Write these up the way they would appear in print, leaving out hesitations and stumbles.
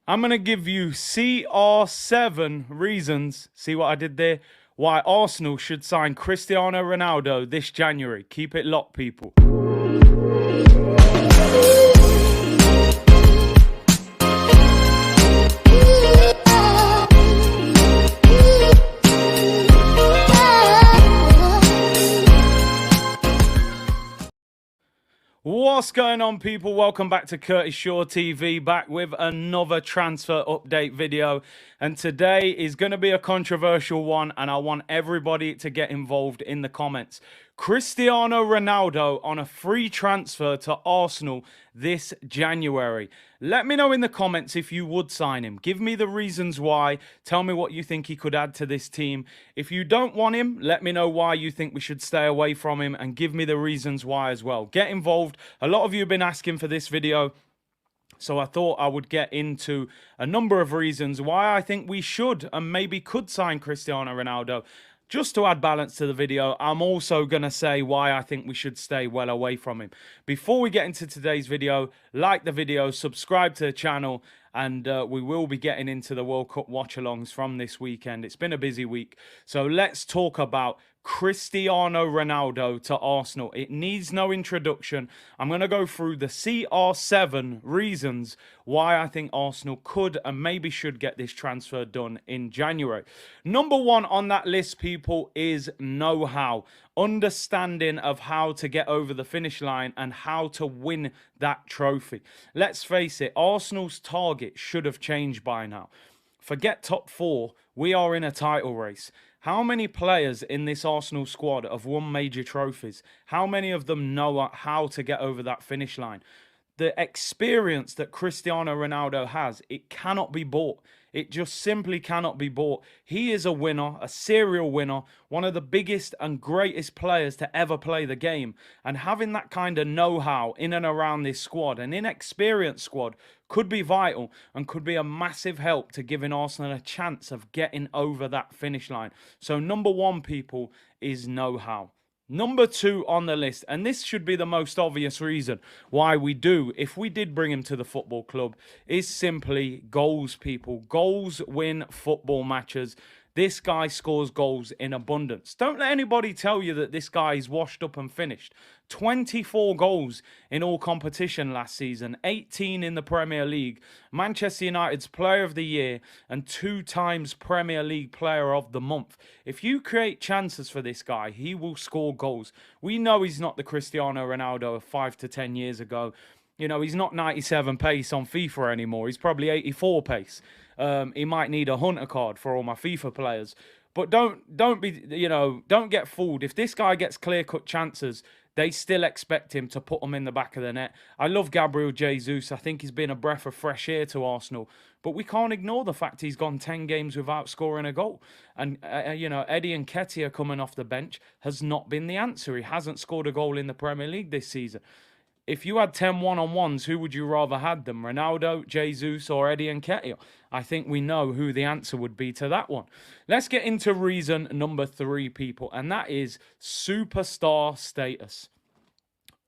I'm going to give you CR7 reasons, see what I did there, why Arsenal should sign Cristiano Ronaldo this January. Keep it locked, people. What's going on, people? Welcome back to Curtis Shaw TV, back with another transfer update video. And today is going to be a controversial one, and I want everybody to get involved in the comments. Cristiano Ronaldo on a free transfer to Arsenal this January. Let me know in the comments if you would sign him. Give me the reasons why. Tell me what you think he could add to this team. If you don't want him, let me know why you think we should stay away from him, and give me the reasons why as well. Get involved. A lot of you have been asking for this video, so I thought I would get into a number of reasons why I think we should and maybe could sign Cristiano Ronaldo. Just to add balance to the video, I'm also going to say why I think we should stay well away from him. Before we get into today's video, like the video, subscribe to the channel, and we will be getting into the World Cup watch-alongs from this weekend. It's been a busy week. So let's talk about Cristiano Ronaldo to Arsenal. It needs no introduction. I'm going to go through the CR7 reasons why I think Arsenal could and maybe should get this transfer done in January. Number one on that list, people, is know-how. Understanding of how to get over the finish line and how to win that trophy. Let's face it, Arsenal's target should have changed by now. Forget top four, we are in a title race. How many players in this Arsenal squad have won major trophies? How many of them know how to get over that finish line? The experience that Cristiano Ronaldo has, it cannot be bought. It just simply cannot be bought. He is a winner, a serial winner, one of the biggest and greatest players to ever play the game. And having that kind of know-how in and around this squad, an inexperienced squad, could be vital and could be a massive help to giving Arsenal a chance of getting over that finish line. So number one, people, is know-how. Number two on the list, and this should be the most obvious reason why we do, if we did bring him to the football club, is simply goals, people. Goals win football matches. This guy scores goals in abundance. Don't let anybody tell you that this guy is washed up and finished. 24 goals in all competition last season, 18 in the Premier League, Manchester United's Player of the Year, and 2 times Premier League Player of the Month. If you create chances for this guy, he will score goals. We know he's not the Cristiano Ronaldo of 5 to 10 years ago. You know, he's not 97 pace on FIFA anymore. He's probably 84 pace. He might need a hunter card for all my FIFA players. But don't be, don't get fooled. If this guy gets clear-cut chances, they still expect him to put them in the back of the net. I love Gabriel Jesus. I think he's been a breath of fresh air to Arsenal. But we can't ignore the fact he's gone 10 games without scoring a goal. And, Eddie Nketiah coming off the bench has not been the answer. He hasn't scored a goal in the Premier League this season. If you had 10 one-on-ones, who would you rather have them? Ronaldo, Jesus, or Eddie Nketiah? I think we know who the answer would be to that one. Let's get into reason number 3, people, and that is superstar status.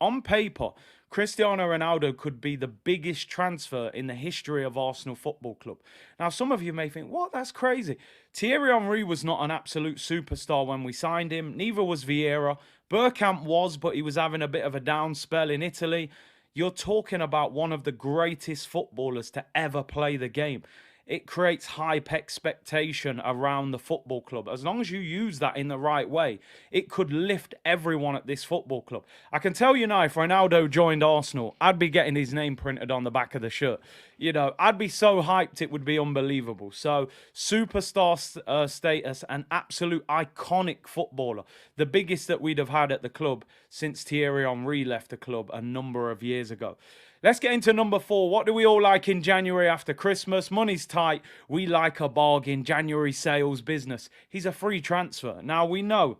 On paper, Cristiano Ronaldo could be the biggest transfer in the history of Arsenal Football Club. Now, some of you may think, what? That's crazy. Thierry Henry was not an absolute superstar when we signed him. Neither was Vieira. Bergkamp was, but he was having a bit of a down spell in Italy. You're talking about one of the greatest footballers to ever play the game. It creates hype expectation around the football club. As long as you use that in the right way, it could lift everyone at this football club. I can tell you now, if Ronaldo joined Arsenal, I'd be getting his name printed on the back of the shirt. You know, I'd be so hyped, it would be unbelievable. So, superstar status, an absolute iconic footballer. The biggest that we'd have had at the club since Thierry Henry left the club a number of years ago. Let's get into number 4. What do we all like in January after Christmas? Money's tight. We like a bargain. January sales business. He's a free transfer. Now, we know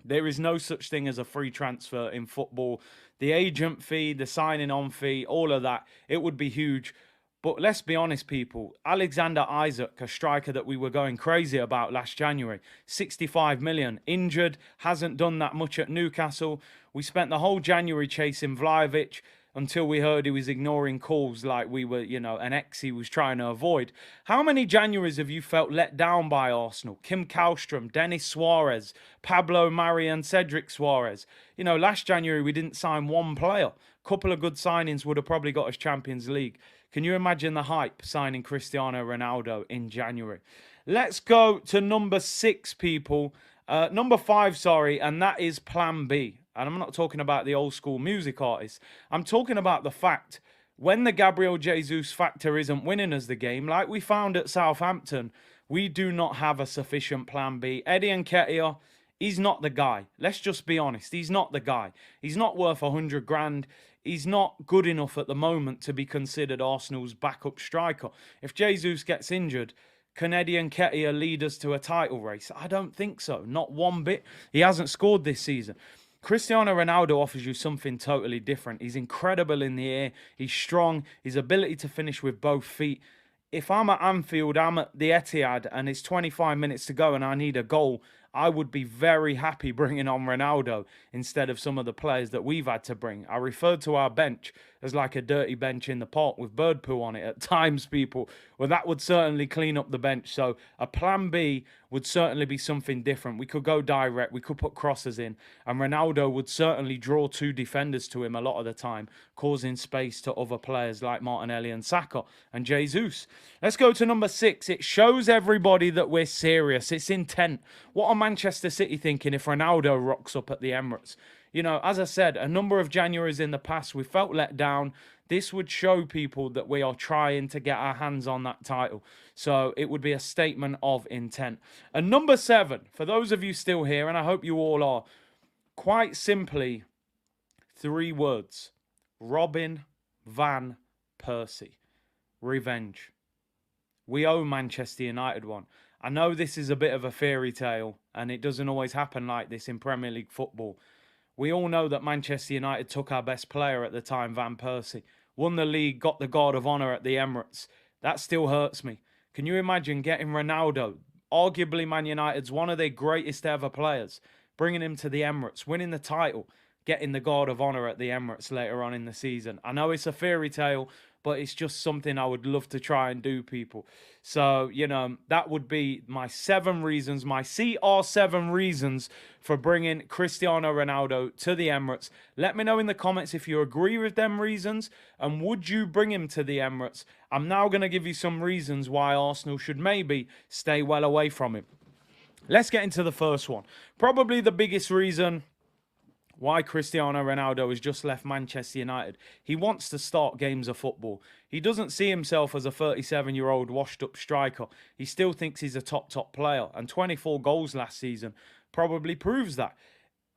there is no such thing as a free transfer in football. The agent fee, the signing on fee, all of that, it would be huge. But let's be honest, people. Alexander Isak, a striker that we were going crazy about last January, 65 million, injured, hasn't done that much at Newcastle. We spent the whole January chasing Vlahovic. until we heard he was ignoring calls like we were, an ex he was trying to avoid. How many Januaries have you felt let down by Arsenal? Kim Kallstrom, Denis Suarez, Pablo Mari and Cedric Suarez. Last January we didn't sign one player. Couple of good signings would have probably got us Champions League. Can you imagine the hype signing Cristiano Ronaldo in January? Let's go to number 6, people. Number 5, sorry, and that is Plan B. And I'm not talking about the old school music artists. I'm talking about the fact when the Gabriel Jesus factor isn't winning us the game, like we found at Southampton, we do not have a sufficient Plan B. Eddie Nketiah, he's not the guy. Let's just be honest. He's not the guy. He's not worth 100 grand. He's not good enough at the moment to be considered Arsenal's backup striker. If Jesus gets injured, can Eddie Nketiah lead us to a title race? I don't think so. Not one bit. He hasn't scored this season. Cristiano Ronaldo offers you something totally different. He's incredible in the air. He's strong. His ability to finish with both feet. If I'm at Anfield, I'm at the Etihad, and it's 25 minutes to go and I need a goal, I would be very happy bringing on Ronaldo instead of some of the players that we've had to bring. I referred to our bench as like a dirty bench in the park with bird poo on it at times, people. Well, that would certainly clean up the bench. So a Plan B would certainly be something different. We could go direct. We could put crosses in. And Ronaldo would certainly draw 2 defenders to him a lot of the time, causing space to other players like Martinelli and Saka and Jesus. Let's go to number 6. It shows everybody that we're serious. It's intent. What am Manchester City thinking if Ronaldo rocks up at the Emirates? As I said, a number of Januaries in the past, we felt let down. This would show people that we are trying to get our hands on that title. So it would be a statement of intent. And number 7, for those of you still here, and I hope you all are, quite simply, 3 words. Robin van Persie. Revenge. We owe Manchester United one. I know this is a bit of a fairy tale, and it doesn't always happen like this in Premier League football. We all know that Manchester United took our best player at the time, Van Persie. Won the league, got the Guard of Honour at the Emirates. That still hurts me. Can you imagine getting Ronaldo, arguably Man United's one of their greatest ever players, bringing him to the Emirates, winning the title, getting the Guard of Honour at the Emirates later on in the season? I know it's a fairy tale, but it's just something I would love to try and do, people. So, that would be my 7 reasons, my CR7 reasons for bringing Cristiano Ronaldo to the Emirates. Let me know in the comments if you agree with them reasons, and would you bring him to the Emirates? I'm now going to give you some reasons why Arsenal should maybe stay well away from him. Let's get into the first one. Probably the biggest reason why Cristiano Ronaldo has just left Manchester United. He wants to start games of football. He doesn't see himself as a 37-year-old washed-up striker. He still thinks he's a top player. And 24 goals last season probably proves that.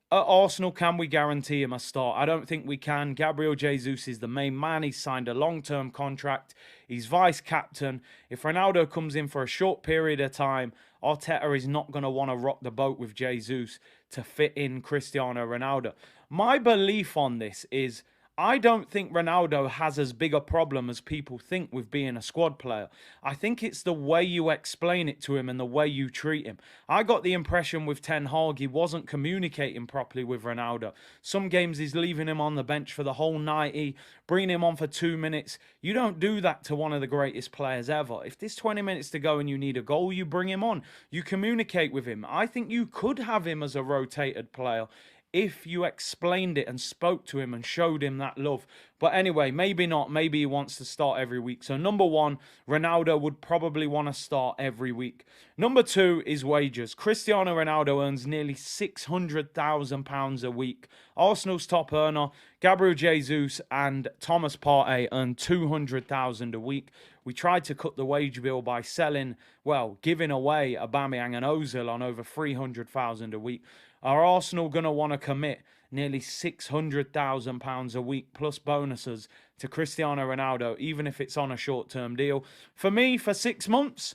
At Arsenal, can we guarantee him a start? I don't think we can. Gabriel Jesus is the main man. He's signed a long-term contract. He's vice-captain. If Ronaldo comes in for a short period of time, Arteta is not going to want to rock the boat with Jesus to fit in Cristiano Ronaldo. My belief on this is I don't think Ronaldo has as big a problem as people think with being a squad player. I think it's the way you explain it to him and the way you treat him. I got the impression with Ten Hag he wasn't communicating properly with Ronaldo. Some games he's leaving him on the bench for the whole 90, bringing him on for 2 minutes. You don't do that to one of the greatest players ever. If there's 20 minutes to go and you need a goal, you bring him on. You communicate with him. I think you could have him as a rotated player if you explained it and spoke to him and showed him that love. But anyway, maybe not. Maybe he wants to start every week. So number 1, Ronaldo would probably want to start every week. Number 2 is wages. Cristiano Ronaldo earns nearly £600,000 a week. Arsenal's top earner, Gabriel Jesus and Thomas Partey, earn £200,000 a week. We tried to cut the wage bill by giving away Aubameyang and Ozil on over £300,000 a week. Are Arsenal going to want to commit nearly £600,000 a week plus bonuses to Cristiano Ronaldo, even if it's on a short-term deal? For me, for 6 months,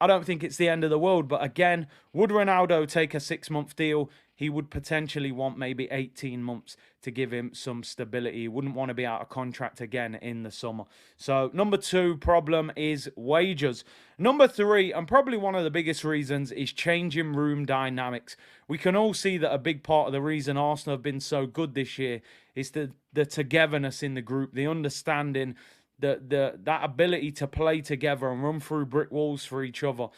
I don't think it's the end of the world. But again, would Ronaldo take a 6-month deal? He would potentially want maybe 18 months to give him some stability. He wouldn't want to be out of contract again in the summer. So number 2 problem is wages. Number 3, and probably one of the biggest reasons, is changing room dynamics. We can all see that a big part of the reason Arsenal have been so good this year It's the togetherness in the group, the understanding, that ability to play together and run through brick walls for each other.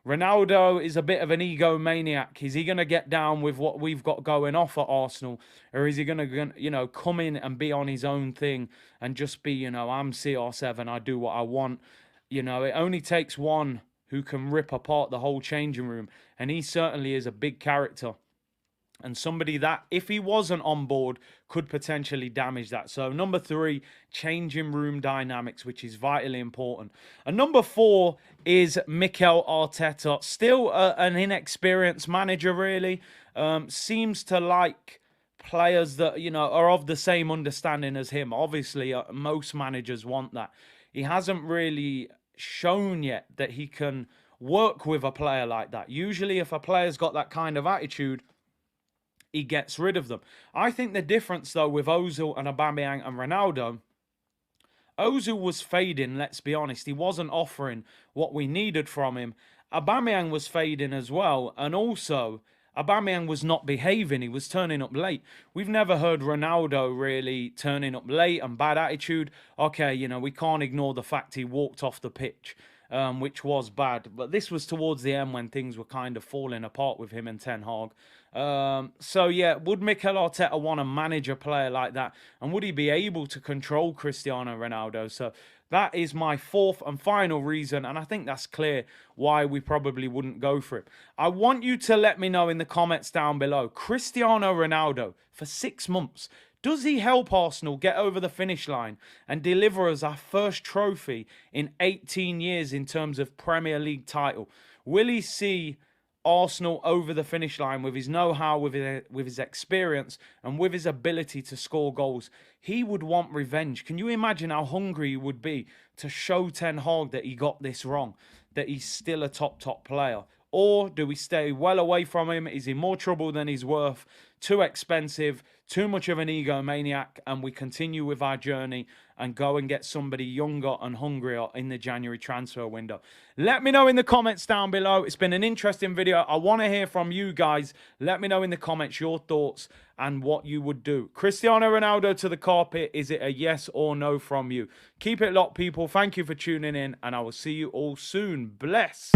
Ronaldo is a bit of an egomaniac. Is he going to get down with what we've got going off at Arsenal? Or is he going to, come in and be on his own thing and just be, I'm CR7, I do what I want. It only takes one who can rip apart the whole changing room. And he certainly is a big character. And somebody that, if he wasn't on board, could potentially damage that. So number 3, changing room dynamics, which is vitally important. And number 4 is Mikel Arteta. Still an inexperienced manager, really. Seems to like players that, are of the same understanding as him. Obviously, most managers want that. He hasn't really shown yet that he can work with a player like that. Usually, if a player's got that kind of attitude, he gets rid of them. I think the difference, though, with Ozil and Aubameyang and Ronaldo, Ozil was fading, let's be honest. He wasn't offering what we needed from him. Aubameyang was fading as well. And also, Aubameyang was not behaving. He was turning up late. We've never heard Ronaldo really turning up late and bad attitude. Okay, we can't ignore the fact he walked off the pitch, which was bad. But this was towards the end when things were kind of falling apart with him and Ten Hag. So yeah, would Mikel Arteta want to manage a player like that? And would he be able to control Cristiano Ronaldo? So that is my 4th and final reason. And I think that's clear why we probably wouldn't go for it. I want you to let me know in the comments down below. Cristiano Ronaldo for 6 months. Does he help Arsenal get over the finish line and deliver us our first trophy in 18 years in terms of Premier League title? Will he see Arsenal over the finish line with his know-how, with his experience, and with his ability to score goals? He would want revenge. Can you imagine how hungry he would be to show Ten Hag that he got this wrong, that he's still a top player? Or do we stay well away from him? Is he more trouble than he's worth? Too expensive, too much of an egomaniac, and we continue with our journey and go and get somebody younger and hungrier in the January transfer window? Let me know in the comments down below. It's been an interesting video. I want to hear from you guys. Let me know in the comments your thoughts and what you would do. Cristiano Ronaldo to the carpet. Is it a yes or no from you? Keep it locked, people. Thank you for tuning in, and I will see you all soon. Bless.